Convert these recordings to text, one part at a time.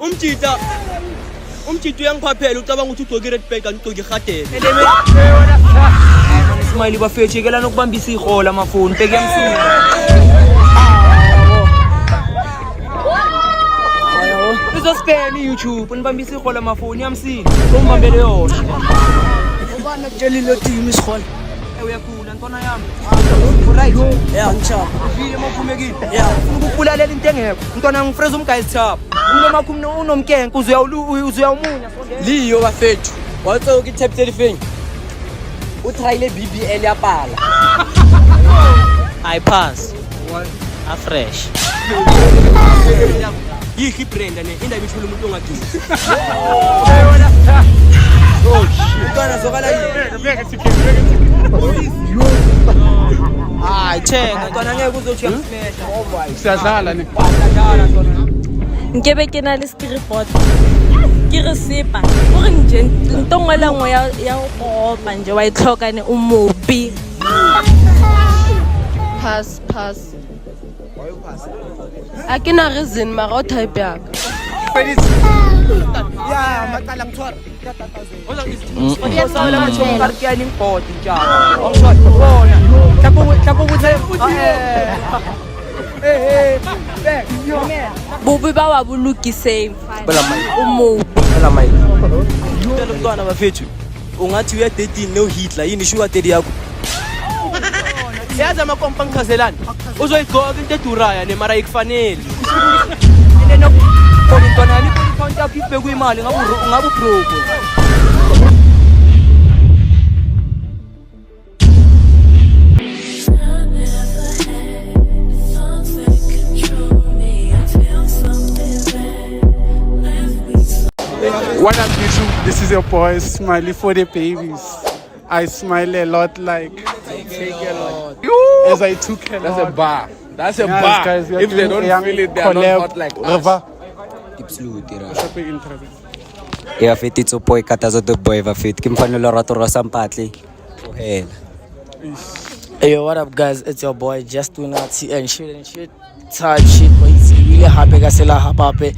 Umjita uyangiphaphela ucabanga ukuthi ugcoke red bag kanti ugcoke ihatele. Smiley bafethu yekela nokubambisa ihola amafoni bheke emsini. Uzospena iYouTube nibambisa ihola amafoni yamsini. Umbambele yona. Ubana kutshelile team isihola. Uyakhula ntwana yami. Right. Yeah, ngishapa. Vile maphumekile. Yeah. Ukubulalela into engekho. Ntwana ngifreza umguys top. Unomakhumna unomkenke uzuyawumunya sondela. Liyo bafethu. Watsoka itap telephone. Utrayile BBL yapala. I pass. What? A fresh. Yikhi Brenda ne indaba ithula umuntu ongadini. Oh shit. Ntwana zokala thenga ntwana ngeke uzothi uyamsmesha. Siyadlala ne. Badlala ntwana. Nkebe ke na le skripot ke re sepa o re nje ntongwela ngo ya go opa nje wa itlhoka ne o mobi pass why you pass akina reason mara o type yaka Yeah, maqala ngithwara. Uyasala macho karkiani import njalo. Ongishwa bona. Hlapho ukuthi bobi ba wa bulukise bela mai. umobi Bela mai. Ngicela mntwana bafethu. Ungathi uya 13 no Hitler yini sugar daddy yakho. Yaza amakompa ngichazelana. Uzoyigcoka into eduraya ne mara ikufanele. Ine no khona ntwana yami account yakho ibekwe imali ngabe ubroke. What up, YouTube? This is your boy Smiley for the babies. I smile a lot, like I take a lot. as I took a lot. That's a bar. That's a Yes, bar. guys, we are If they doing don't a young feel it, they are not collab hot like us. River. Absolutely. Interview. Yeah, fit it's a boy katazo the boy va fit. Kim fanelo rato rasampatli. Hell. Hey, yo, what up, guys? It's your boy Just Do Nazi and shit. Tired shit, but it's really happy. Gasela happy.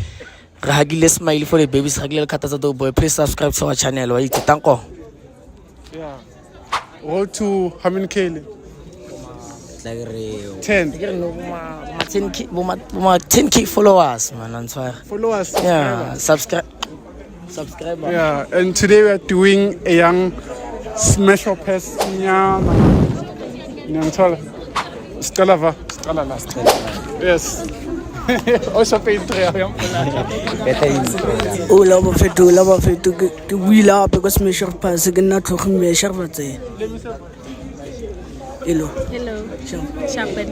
Rahagile Smiley for the babies. Rahagile katazo the boy. Please subscribe to our channel. Wait, thank you. Yeah. Road to how many K? 10. 10K followers, man. That's why. Followers. Yeah, subscribe. Yeah, and today we are doing a young smash up pass. Yes. Also painter. Ola ba fetu ke wila pe ko smasher pass ke na tlhogo mesher ba tse. Hello. Shapen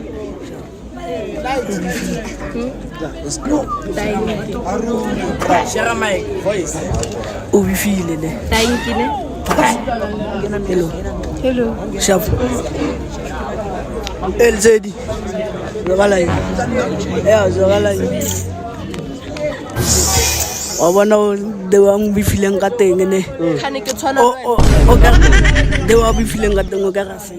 Share my voice. O bi file le. thankile Hello. Shap. LZD. Zogala yi. Yeah, zogala yi. Wa bona de wa mo bi fileng ka teng ne. khane ke tshwana O ka de wa bi fileng ka teng o ka ga se.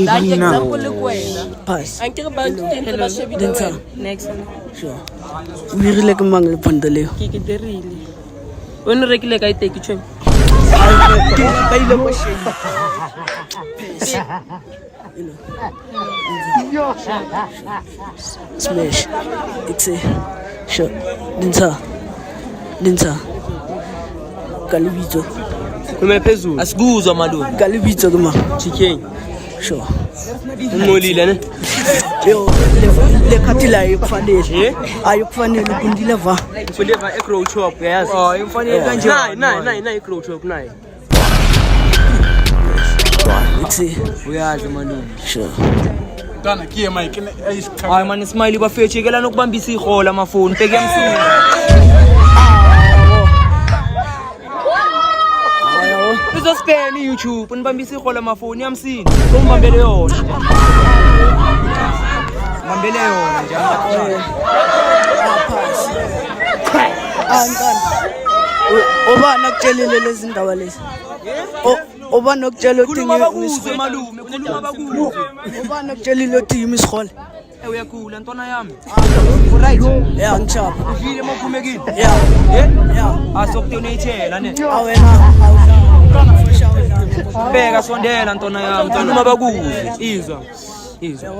la ke example le kwena Pass. anke re ba ntse ba shebile wena next Sure. O irile ke mang le pondele. ke dirile o ne rekile ka iteki tshwe Ba ile mo shebe. Smash. It's a shot. Dinsa. Kalibito. Kume phezulu. Asikuzwa malume. Kalibito ke ma. Chicken. Sure. Umolile ne? Yo, le khatila ayikufanele. Ayikufanele kundile va. Kuleva eCrow Shop yazi. Oh, imfanele kanje. Nayi eCrow Shop nayi. It's a Uyazi malume. sure. Dana kiye Mike ne ice Hayi man Smiley bafethu yekela nokubambisa ihola amafoni bheke emsini. Uzospena iYouTube nibambisa ihola amafoni yamsini. Umbambele yona. Bambele yona njalo. Angani. Oba nakutshelile lezi ndawo lezi. Oba nokutshela Khuluma bakuzwe malume, khuluma bakuzwe. Oba nakutshelile team isikhole. Uyakhula ntwana yami. Right. Yeah, ngishapha. Ufile maphumekile. Yeah. Yeah. Asokudonatela ne. Awena. Beka sondela ntwana yami. Ntwana mabakuzwe. Izwa.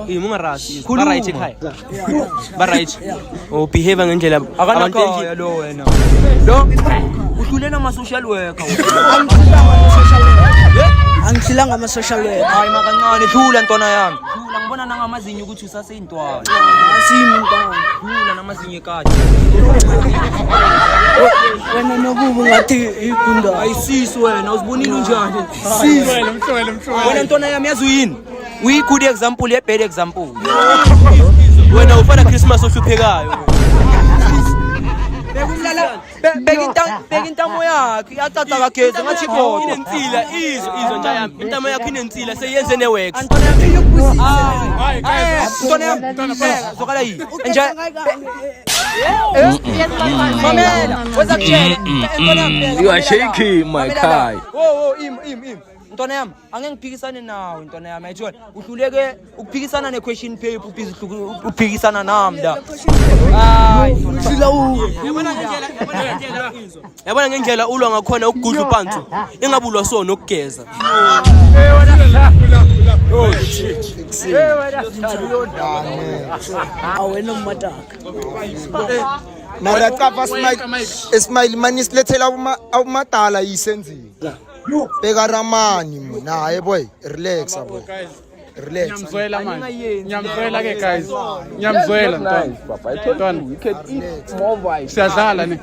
Mungarasi. Ba right ekhaya. Ba right. Oh behave ngendlela akanakaya lo wena. Lo uhlulena ama social worker. Angihlanga ama social worker. Hayi makancane hlula ntwana yami. Hlula ngibona nangamazinyo ukuthi usaseyintwana. Asimi ntwana. Hlula namazinyo ekade. Wena nokubu ngathi igunda. Ayisisi wena uzibonile unjani? Mhlwele. Wena ntwana yami yazi uyini? We good example ye bad example. Wena ufana Christmas ohluphekayo. Beka intamo yakhe yathatha kagezi ngathi kodwa inensila izwe nje yami intamo yakhe inensila seyenze neworks. Ntwana yami zokala yi nje Mamela what's up Chen? You are shaking my car. Oh im ntwana yami angengiphikisane nawe ntwana yami ayithola uhluleke ukuphikisana nequestion paper uphikisana nami la hayi yabona ngendlela ulwa ngakhona ukugudla upantsu engabulwa sona ukugeza Awena umataka. Mara capa smile mani silethela umadala yisenzile. Beka ramani naye boy relax boy. Relax. Nyamzwela manje. Nyamzwela ke guys. Nyamzwela ntwana. We can eat more vibes. Siyadlala ne.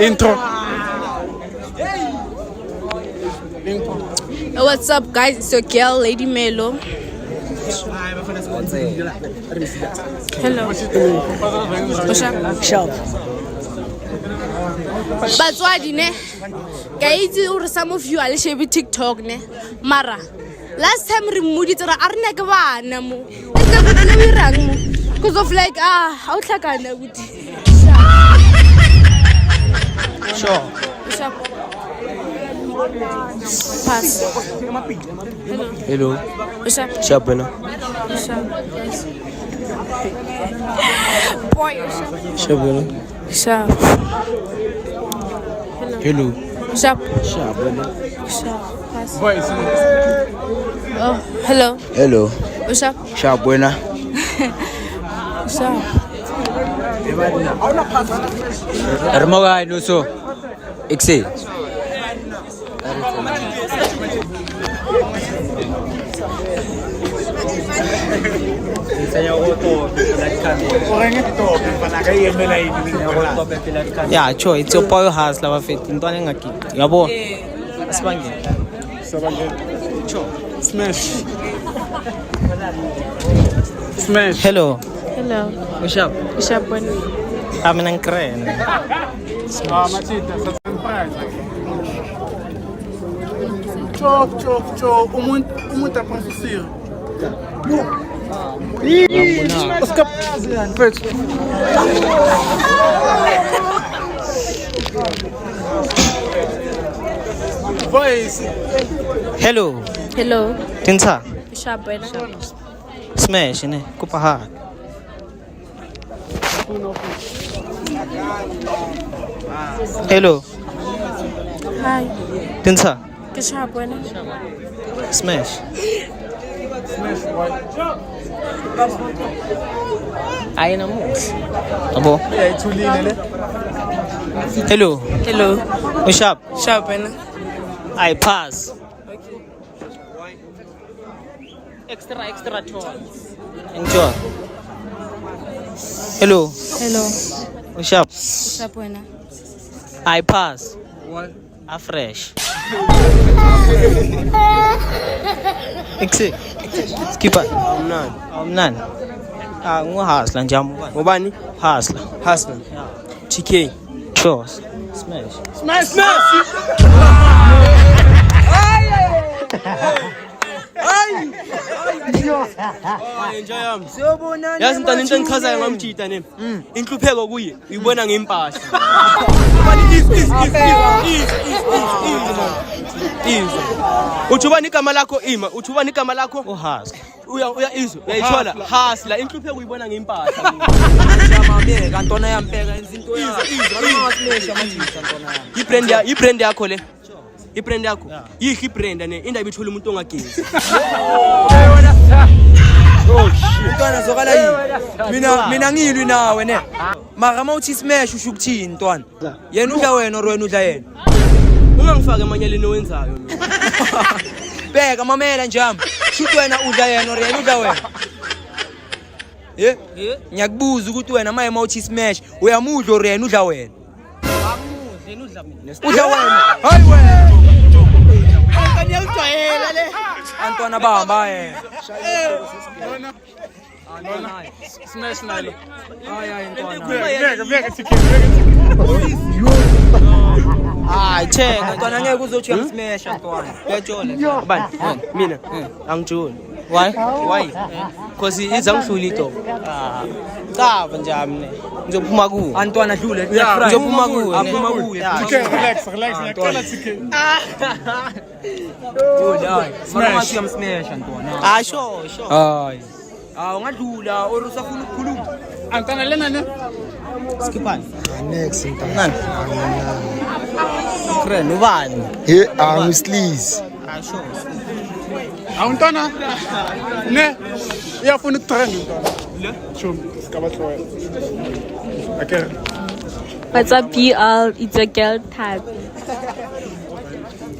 Intro. What's up, guys? It's your girl, Lady Melo. Hello. What's up? Sharp. Batswadi ne. Guys, or some of you are sharing TikTok ne. Mara. Last time we moved ra arna ke bana mo. Ntse go tlo irang mo. Because of like ha o tlhakana buti. sure What's up? Pass. hello What's up? sharp bana What's up? Boy, what's up? sharp bana What's up? hello What's up? sharp bana What's up? Pass. Voice. Oh, hello. Hello. What's up? Sharp buena. What's up? Ermoga nuso. Iksi. Yeah, sure. It's your boy house, lava fit. Ntwana engakiki. Yabo. Asibangeni. Smash. Smash. Hello. Hello. What's up? What's up, boy? I'm an crane. Machita, surprise. Cho. Umuntu aphosisiwe. Voice. Hello. Hello. Tinsa. What's up, boy? Smash ne. Kupa hard. Hello. Hi. Tinsa. What's up, boy? Smash. Ayun mo. Abo. Hello. Hello. What's up? What's up, boy? I pass. Extra tall. Enjoy. Hello. Hello. What's up? What's up, boy? I pass. What? A fresh. Exit. Skip it. None. Ngu hasla njamu. ngubani Hasla. hustle TK Chos. Smash. yazi ntana into engichazayo ngamjita ne inhlupheko kuye uyibona ngempahla izwa uthi ubani igama lakho ima uthi ubani igama lakho Uhasla. izwa uyayithola hasla inhluphe uyibona ngempahla Jamameka ntona yampeka izinto ibrand yakho le ibrand yakho yihi ibrand ne indaba ithola umuntu ongagezi Ntwana zokala yini mina ngilwi nawe ne mara mawuthi smash usho ukuthini ntwana yena udla wena or wena udla yena ungangifaka emanyaleni owenzayo mina bheka mamela njamba shoot wena udla yena or yena udla wena ngiyakubuza ukuthi wena maye mawuthi smash uyamudla or yena udla wena udla wena hayi wena ngiyawujwayela le antwana bahamba yena Smash nalo. hayi ntwana hayi cheka ntwana ngeke uzothi uyamsmash ntwana uyatshola bani mina angijoli why because izangihlula idobo cha njani ngizophuma kuwe antwana dlule ngizophuma kuwe aphuma kuwe Relax. Ngiyaqala TK. smash uyamsmash ntwana ah sure hayi ungadlula or usafuna ukukhuluma Antana lena ne? skipani next nani friend ubani he angusleaze Antana. Ne? Uyafuna ukutrend Antana. Le? Chum, skabatloya. Okay. What's up, y'all? It's a girl type.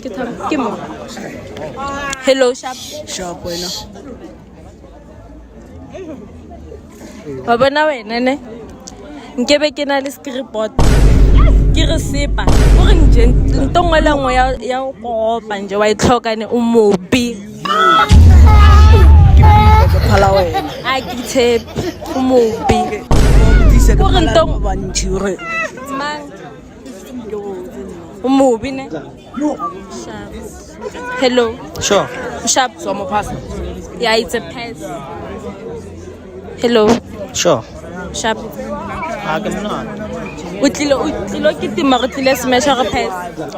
Get more. Hello, Sharp wena. Babona wena ne? Nkebe ke na le scriptboard. Ke re sepa. O re nje ntongwela ngwe ya go kopa nje wa itlhoka ne umobi. phala wena A ke tshepe umobi. ko re ntong- ba ntshire Man. Umobi ne? Sharp. Hello. sure Sharp. so mo pass Yeah, it's a pass. Hello. sure Sharp. ha ke mna O tlilo ke tima re tlile smash re pass.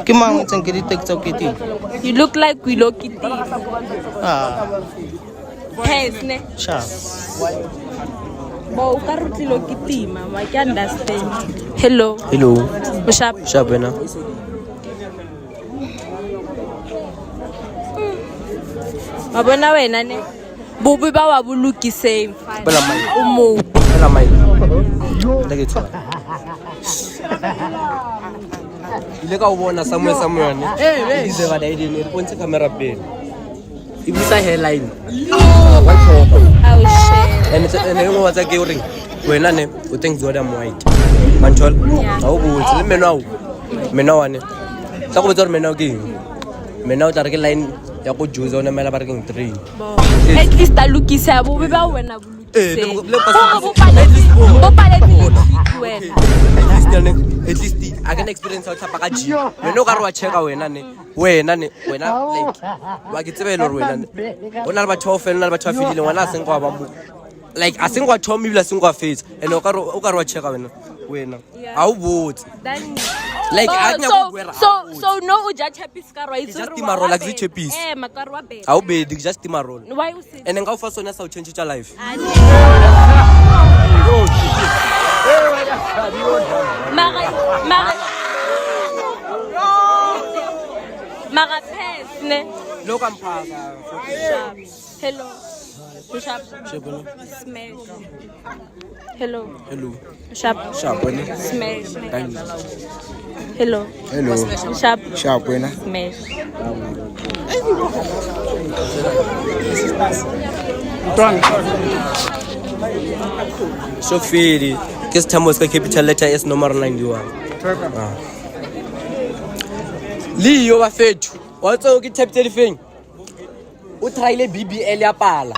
ke mang o tseng ke di text o ke teng You look like we look it. Pass ne? sure Bo ka re tlilo ke tima, ma ke understand. Hello. Sharp. sharp wena Mabona wena ne? Bobe ba wa bolukiseng. Bela mai. Umobi. Ela mai ndake tshwana ile ka o bona somewhere ne ize ba dai dine pontshe camera pele e busa hairline wa tshoka Oh shit. ene ngo watsa ke uri wena ne o thank God I'm white manchol ha o botse le mena wane tsa go botsa re mena o ke mena o tla re ke line ya go juice ona mela ba re ke train At least a lukisa bobe ba wena bolukiseng. le Bo paletse wena. at least I can experience how tapa ka ji wena o ka re wa checka wena like wa ke tsebela re wena ona le batho ofela ona le batho afilile ngwana a seng kwa ba mo like a seng kwa thomi bila seng kwa face and o ka re wa checka wena a o botse Then like a nya go gwera so no uja chapis ka rwa just timaro like the chapis makarwa be. a o be just timaro Why you say? and nka o fa sona sa o change your life Mara pass ne? lo ka mphaka Sharp. Hello. Sharp. Smash. Hello. Sharp. wena Smash. thank you Hello. Sharp. wena Smash. so fili ke sithamo ska capital letter S number 91 Leo bafethu watso ke tap telephone o traile BBL ya pala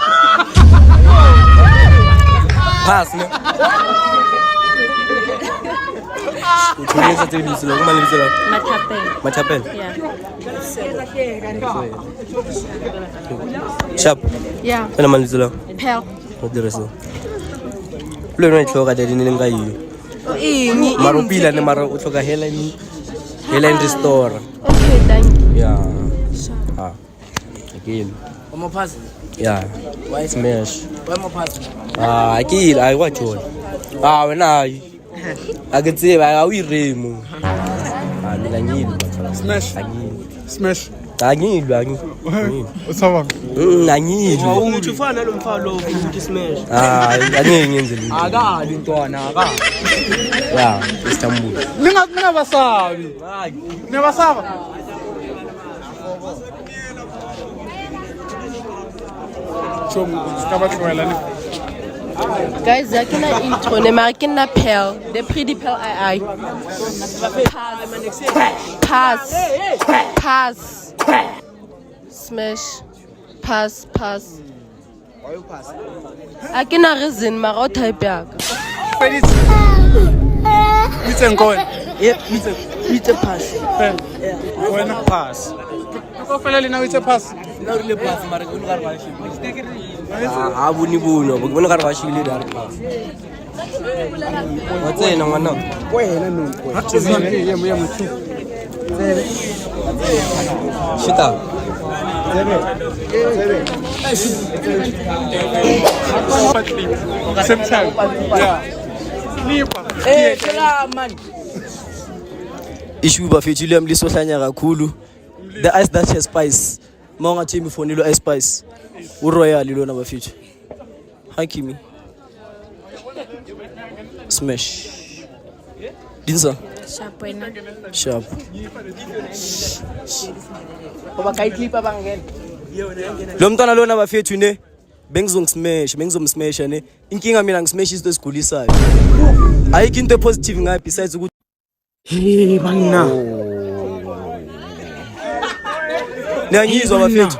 pass ne o tshwanetse tse di selo kuma le selo Matapel Yeah. sharp Yeah. kana mali selo Pel. o dire so lo no itloka de ni lenga yi maro pila ne maro o tloka Helen restore Okay, thank you. yeah again Amaphasi. Yeah. Why Smash. Why amaphasi? Akile ayikwajona. Wena aketseba awuyiremu. Mina ngilwa. Smash. Smash. Angilwa Usaba. Angilwa. Ungithi ufana lo mfalo ukuthi smash. Angeke ngenze lutho. Akali ntwana akali. Yeah, Istanbul. Ningabasabi. Nibasaba. Guys, I cannot intro. Ne mara ke nna Pearl. The pretty Pearl I. Pass. Smash. Pass. Why you pass? I cannot reason mara o type yaka. It's going. It's a pass. When pass. Go fella now it's a pass. No really pass mara ke no garba shi. Ha boni bono, ke bona ka re ba shile da re pass. Wa tsena ngwana. Wena no. Shita. Same time. Yeah. Issue bafethu le mliso hlanya kakhulu. The ice that has spice. Mawunga team ifonilo ice spice. uRoyal lona bafethu. Hakimi. Smash. Dinsa. Sharp wena. Sharp. Ngoba kayiclipa bangena. Lo mntwana lona bafethu ne bengizomsmash ne. Inkinga mina ngismash izinto ezigulisayo. Ayikho into positive ngayo besides ukuthi Hey manna. Niyangizwa bafethu.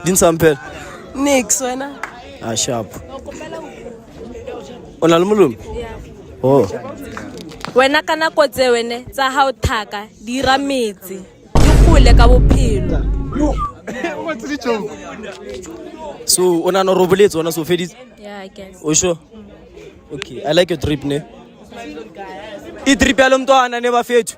Dinsa mphela. Nix wena. Sharp. Ona lo molomo? Oh. Wena kana kotse wene tsa ha o thaka di ra metsi. Di gole ka bophelo. What's the joke? So ona no roboletse ona so feditse. Yeah, I guess. Oh sure. Okay, I like your trip ne. I trip ya lo mntwana ne bafethu.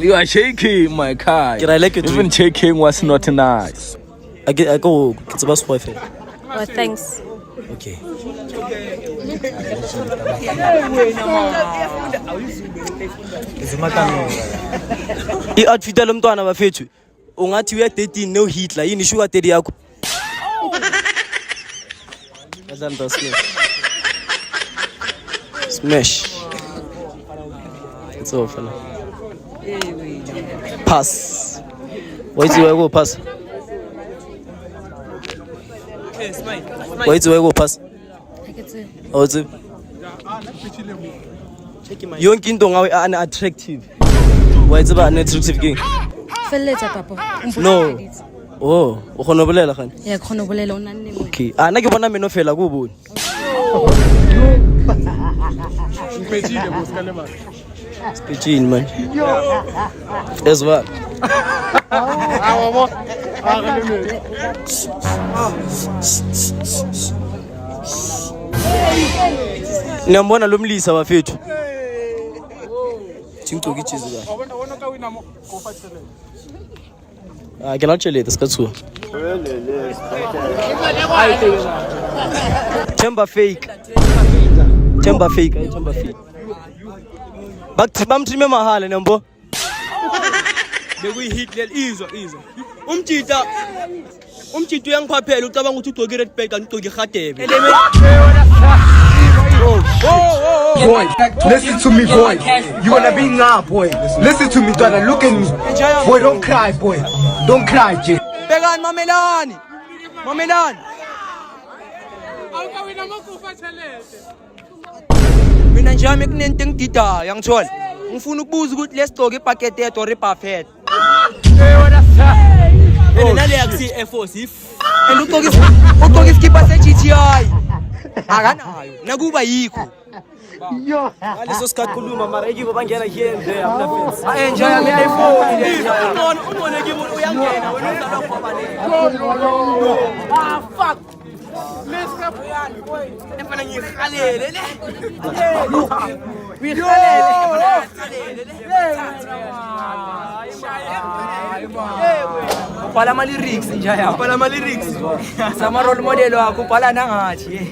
You are shaking my car. I like your Even trip. shaking was not nice. I go it's about spoil fair. Oh, thanks. Okay. I outfit lo mntwana bafethu. Ungathi uya 13 no Hitler yini sugar daddy yakho. Azanda smash. It's over now. Pass. Why do I go pass? Why do I go pass? Oh, it's yonke into ngawe unattractive. Why is it unattractive king? Felletsa papa. No. Oh, o khona bolela gane. Ya khona bolela ona nne mo. Okay. Ana ke bona meno fela go bone. Impejile boskale ba. Speaking man. As well. Niyambona lo mlisa bafethu. Thinto ke chizi ka. Wona ka wina mo go fatsele. Ke la tšhelete ska tshuwa. Chamber fake. Chamber fake. Bamthime mahala nembo. Bekuyi Hitler izwa. Umtshita uyangiphaphela ucabanga ukuthi ugcoke red bag kanti ugcoke igadebe. Boy, listen to me, boy. You wanna be now, boy. Listen to me, daughter. Look at me. Boy, don't cry, boy. Don't cry, Jay. Began mamelani. Awuka wina mo go fatsele. Mina njami kunento engidida yangithola. Ngifuna ukubuza ukuthi lesigcoke ipacket yethu or ibuffet. Nale yakusi Air Force if and ugcoke iskipa se GTI. Akanayo nakuba yikho. Yo. Ngaleso sikhathi khuluma mara ekibo bangena here and there after fence. Enjoy mina iphone. Umbone ekibo uyangena wena uzalapha abanele. Fuck. Efana ngikhalele le. Ubhala ama lyrics nje ya. Ubhala ama lyrics. Sama role model wakho ubhala nangathi.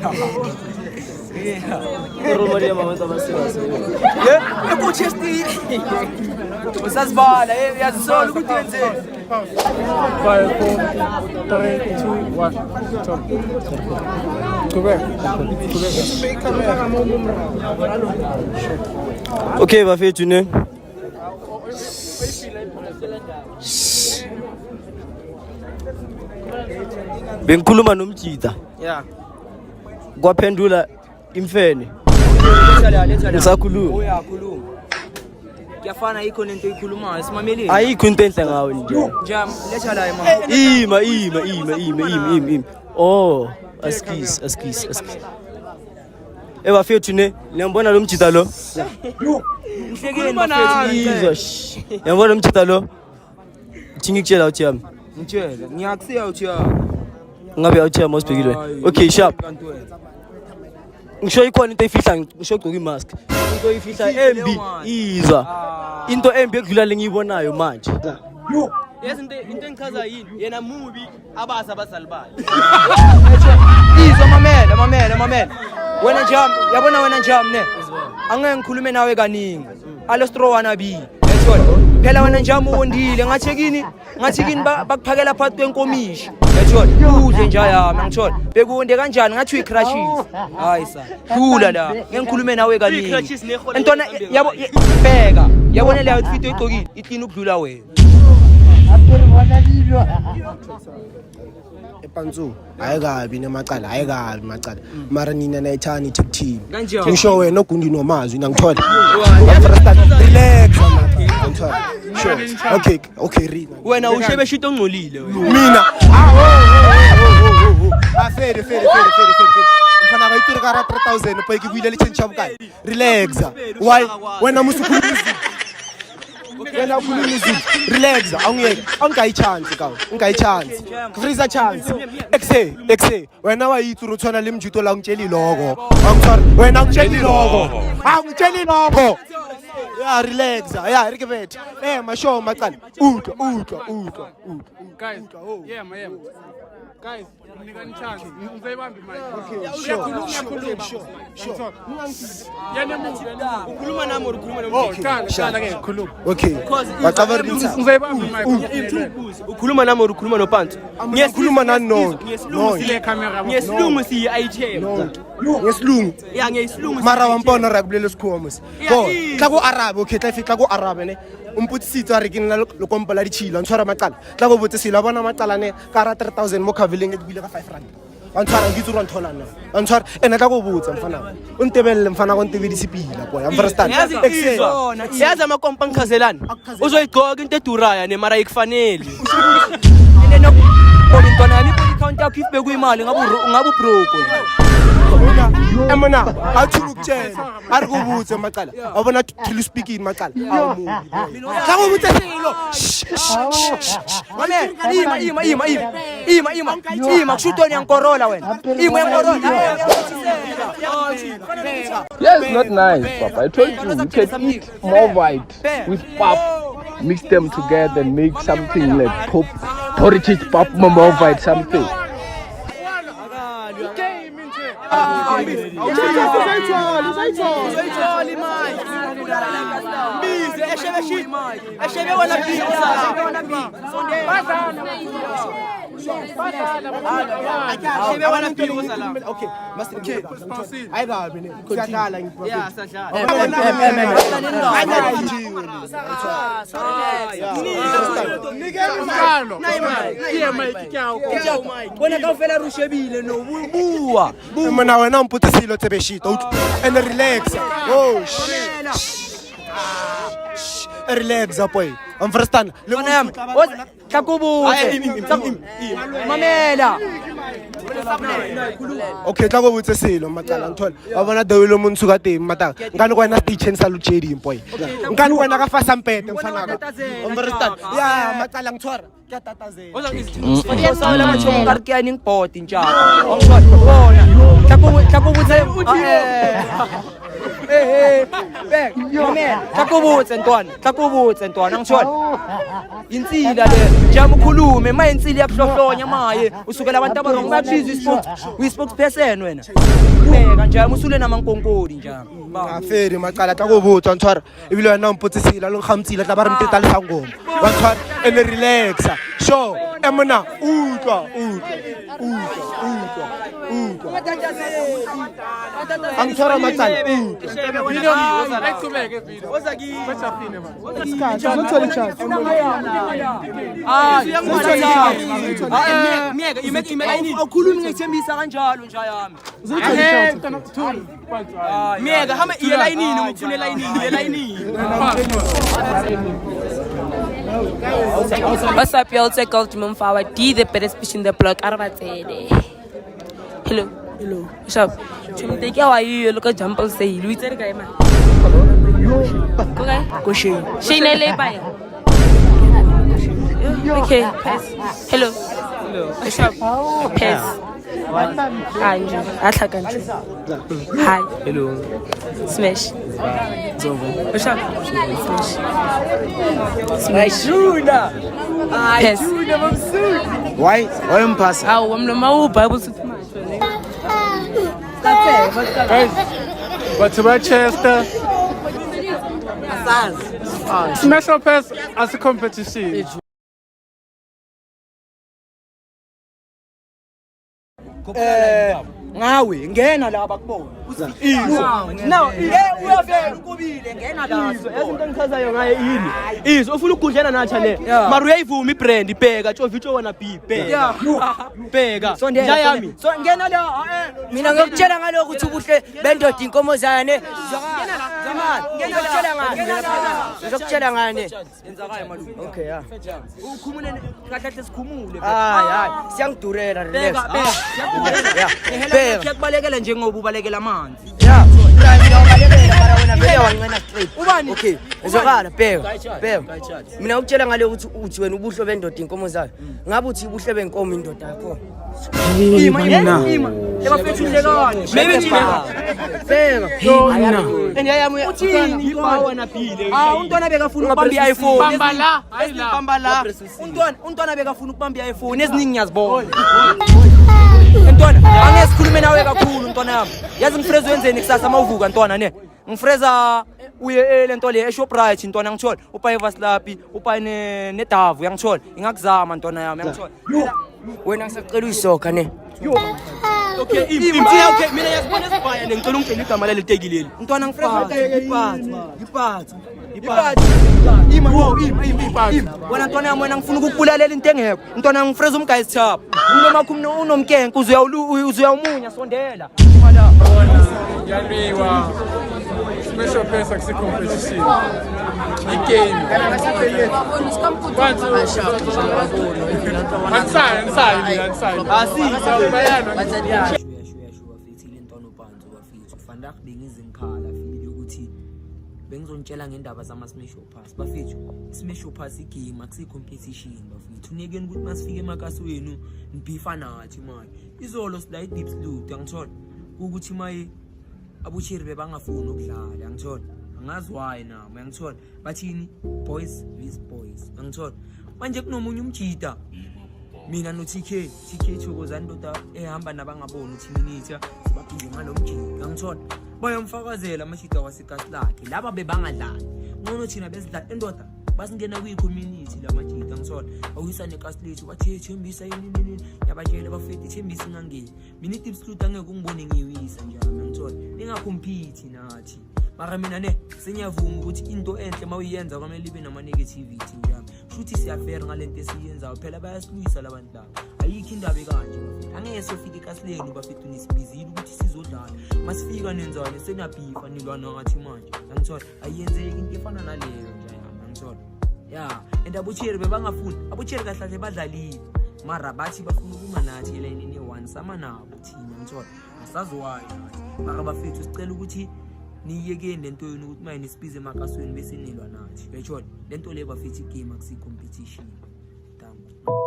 Role model mama tabasika. Ekuchesti. Usazibala yazisola ukuthi wenzeni. 5, 4, 3, 2, 1. Stop. Go back. Okay bafethu ne. Bengikhuluma nomjida. Yeah. Kwaphendula imfene. Ngisakhuluma. Uyakhuluma. Kuyafana ikho lento eyikhulumayo simameleni. Ayikho into enhle ngawe nje. Jam, letha la mama. Ima. Oh, askis. Bafethu ne, niyambona lo mjida lo? Ngihlekeni bafethu. Izwa. Yambona lo mjida lo? Ngikutshela uthi yami. Ngitshela, ngiyakusiya uthi ya. Ngabe uthi yami usibhekile. Okay, sharp. Ngisho ikhona into efihla ngisho ugqoka imask. Into efihla embi izwa. Into embi ekudlula lengiyibonayo manje. Yazi into engichaza yini? Yena mubi abasa abazali bakhe. Izwa mamela. Wena jam, yabona wena jam ne. Angeke ngikhulume nawe kaningi. Alostro wana bi. Yathola. Phela wena jam uwondile ngathi kini bakuphakela phakathi kwenkomishi. Yathola. Udle nje yami ngithola. Bekunde kanjani ngathi uyicrashes. Hayi sa. Dula la. Ngeke ngikhulume nawe kaningi. Entona yabo bheka. Yabona le outfit oyigqokile iqina ukudlula wena. Epantsu ayikabi nemacala macala mara nina nayithani tech team Kanjani? ngisho wena ogundi nomazwi ngithola relax ngithola sure okay read Wena ushebe shito ongcolile wena. mina afere mfana bayituri ka 3000 poiki kuile le change up kae relax why wena musukhuluma wena ukhuluma izwi relax awungayi chance kawo ungayi chance freezer chance exe wena wayituru uthona lemjuto la ngitsheli lokho angithora wena ngitsheli lokho yeah relax yeah rikebethe masho macala udla Guys, yeah. Guys, ngikani chance. Ngizayibamba mic. Sure. Ukhuluma nami ukhuluma nami. Oh, qala ke khuluma. okay waqabara Ngizayibamba mic. Ukhuluma nami ukhuluma noPantu. ngiyakhuluma nani no Sile camera. Ngesilungu siyi item. ngesilungu Yeah, ngesilungu. mara wampona ra kulelo sikhomo bo tla go arabe okay tla fitla go arabe ne umputsitso re kinna lo kompola ditshilo ntshwara macala tla go botse sila bona macala ne ka ra 3000 mo cavileng e bile ka 5 rand antshwara ngitsu ro nthola na antshwara ene tla go botsa mfana o ntebelle mfana go ntebedisi pila boy am first time Yazi amakompa ngikhazelana. Uzoyigqoka into eduraya ne mara ikufanele. Ene intwana yami i-account yakho ife kuyimali ngabu broke. emona athulu kutshela ari kubutse macala awubona till speaking macala awumubi tla go botse silo Ima kushutoni yankorola wena. Ima yankorola. Yeah, it's not nice, Papa. I told you, you can eat more white with pap, mix them together and make something like pop, porridge pap, more white something. Mona wena mputse silo tsebe shit and relax oh relax boy. Understand? Mamela. Okay, tla go botse selo Macala nthola. Wa bona dawilo mo ntsuka teng mata. Nkane go ena station sa Luchedi boy. Nkane go ena ka fa sampete mfana ka. Understand? Yeah, Macala ngitshwara. Ke tatazela. Osala macho ka ke aning pot njalo. Ongibona. Tla go botse back. Mamela. Tla go botse ntwana ngitshona. Insila le jama ukhulume ma insila yakuhlohlonya maye usukela abantu abarong babizwa spokesperson wena beka njalo usule namankonkodi njalo aferi Macala tla go botsa ntshwara ebile wena o mpotsisila lo kgamtsila tla ba re nteta le sangoma wa ntshwara ene relaxa sure emona utlwa angitshwara Macala awukhulumi ngethembisa kanjalo nja yami Miyeka hamba iye layinini ngikufune layinini What's up, y'all? It's a call to Mumfawa D, the baddest bitch in the block. Hello. What's up? Take how are you? Look at Jumble say, Louis guy, man. Go Shane. Shane, okay, pass. Hello. What's up? Pass. Hi. hello Smash. What's up? Smash Juna Pass. why umpasa Aw, I'm no Bible to But to Manchester, Smash or Pass as a competition. ngawe ngena la bakubona no uyavela ukubile ngena la yazi into engichazayo ngaye yini izwe ufuna ukugudlana nathi le mara uyayivuma ibrand ibheka tshovitsho wona b bheka nja yami so ngena la mina ngikutshela ngalokho ukuthi ubuhle bendoda inkomo zane ngizokutshela ngane enzakayo malume okay ya ukhumule kahle sikhumule hayi siyangidurela relax kubalekela njengoba ubalekela amanzi ya ubalekela mara wena vele wancena straight ubani okay uzokala bheka mina ukutshela ngale ukuthi uthi wena ubuhle bendoda inkomo zayo ngabe uthi ubuhle benkomo indoda yakho ima ebafethu ndlekani bheka endiyayami uthini ibawa naphile untwana bekafuna ukubamba i-iPhone bamba la untwana bekafuna ukubamba i-iPhone eziningi ngiyazibona ntwana angesikhulume nawe kakhulu ntwana yami yazi ngifreza wenzeni kusasa mawuvuka ntwana ne ngifreza uye le nto le eShoprite ntwana ngithola upaye vaslapi upaye nedavu yangithola ingakuzama ntwana yami yangithola wena ngisacela uyisoka ne okay mina yazibona esibhaya ngicela ungitshela igama leli tekileli ntwana ngifreza iphatha ima wena ntwana yami wena ngifuna ukukubulalela into engekho ntwana ngifreza umguys top unomakho unomkenke uzuyawumunya sondela mala Yaliwa. Special Pass as a competition. Again. Vandaag bengizingikhala file ukuthi bengizontshela ngendaba zama-smash pass bafethu smash pass igame akusi competition bafethu unikeni ukuthi masifike emakasi wenu nibhifa nathi manje izolo sila i-deep salute angithola ukuthi maye abuchiri bebangafuni ukudlala angithola angazi why nami angithola bathini boys with boys angithola manje kunomunye umjida mina no TK Thokozani ndoda ehamba nabangaboni uthi minitha sibaphinde ngalomjida angithola bayamfakazela amashida wasekasi lakhe laba bebangadlali ngono thina besidlala endoda basingena kwi-community lamajida angithola awuyisa nekasi lethu bathi thembisa yini yabatshela bafethi thembisa ingangeni mina i-deep salute angeke ungibone ngiyiwisa njalo angithola ningacompete nathi mara mina ne senyavuma ukuthi into enhle mawuyenza kwamele ibe nama-negativity njalo shuthi siyafera ngalento esiyenzayo phela bayasilwisa labantu labo ayikho indaba ekanje bafethu angeke siyofika ikasi lenu bafethu nisibizile ukuthi sizodlala masifika nenzane seniyabhifa nilwa nathi manje angithola ayiyenzeki into efana naleyo nje uyangithola ya and abucheri bebangafuni abucheri kahle badlalile mara bathi bafuna ukuma nathi elayinini ye-1 sama nabo thina ngithola asaziwayo mara bafethu sicela ukuthi niyekeni lento yenu ukuthi manje nisibize emakasweni bese nilwa nathi uyathola lento le bafethi game akusi competition. Thank you.